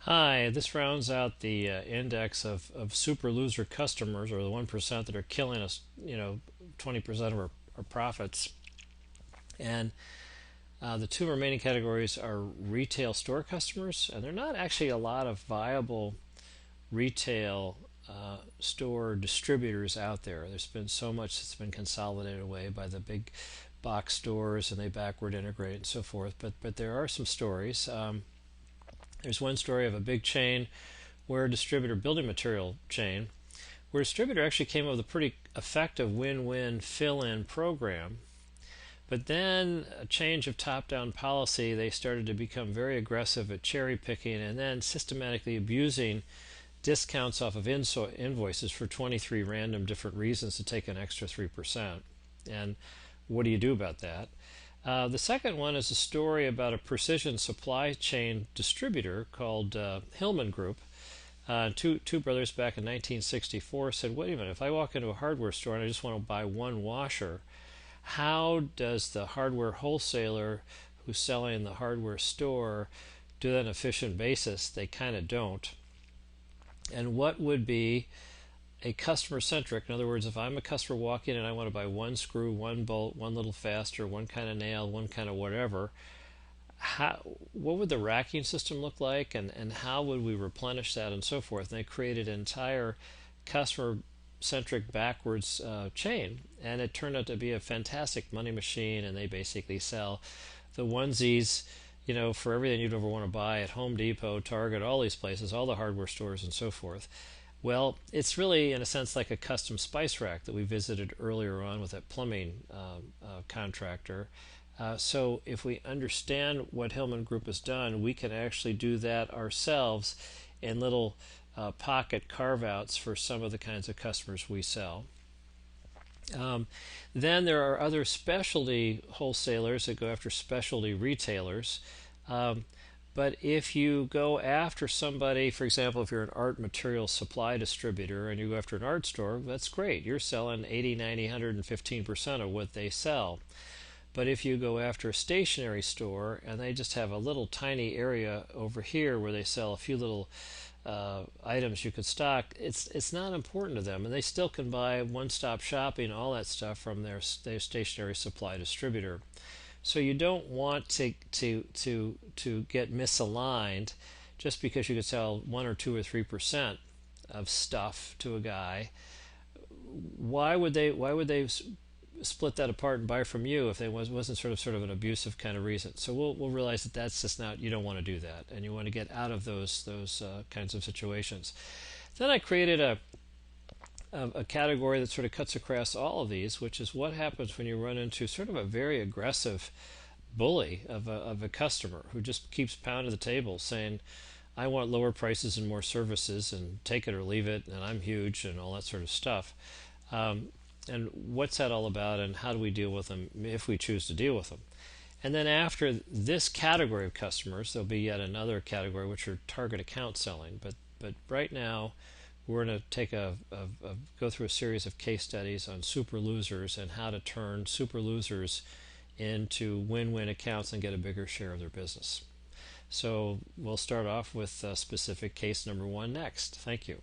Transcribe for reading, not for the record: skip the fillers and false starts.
Hi, this rounds out the index of super loser customers, or the 1% that are killing us, 20% of our profits. And the two remaining categories are retail store customers, and there are not actually a lot of viable retail store distributors out there. There's been so much that's been consolidated away by the big box stores, and they backward integrate and so forth. But there are some stories. There's one story of a big chain where a distributor, building material chain, where a distributor actually came up with a pretty effective win-win fill-in program. But then a change of top-down policy, they started to become very aggressive at cherry picking and then systematically abusing discounts off of invoices for 23 random different reasons to take an extra 3%. And what do you do about that? The second one is a story about a precision supply chain distributor called Hillman Group. Two brothers back in 1964 said, wait a minute, if I walk into a hardware store and I just want to buy one washer, how does the hardware wholesaler who's selling the hardware store do that on an efficient basis? They kind of don't. And what would be a customer centric, in other words, if I'm a customer walking in and I want to buy one screw, one bolt, one little faster, one kind of nail, one kind of whatever, what would the racking system look like, and how would we replenish that, and so forth? And they created an entire customer centric backwards chain, and it turned out to be a fantastic money machine. And they basically sell the onesies, for everything you'd ever want to buy at Home Depot, Target, all these places, all the hardware stores and so forth. Well, it's really, in a sense, like a custom spice rack that we visited earlier on with that plumbing contractor. So if we understand what Hillman Group has done, we can actually do that ourselves in little pocket carve-outs for some of the kinds of customers we sell. Um, then there are other specialty wholesalers that go after specialty retailers. Um, but if you go after somebody, for example, if you're an art material supply distributor and you go after an art store, that's great. You're selling 80, 90, 115% of what they sell. But if you go after a stationery store and they just have a little tiny area over here where they sell a few little items you could stock, it's not important to them, and they still can buy one-stop shopping, all that stuff from their stationery supply distributor. So you don't want to get misaligned just because you could sell 1 or 2 or 3% of stuff to a guy. Why would they split that apart and buy from you if they wasn't sort of an abusive kind of reason? So we'll realize that that's just not, you don't want to do that, and you want to get out of those kinds of situations. Then I created a category that sort of cuts across all of these, which is what happens when you run into sort of a very aggressive bully of a customer who just keeps pounding the table saying, I want lower prices and more services, and take it or leave it, and I'm huge, and all that sort of stuff. And what's that all about, and how do we deal with them if we choose to deal with them? And then after this category of customers, there'll be yet another category, which are target account selling. But right now, we're going to go through a series of case studies on super losers and how to turn super losers into win-win accounts and get a bigger share of their business. So we'll start off with specific case number one next. Thank you.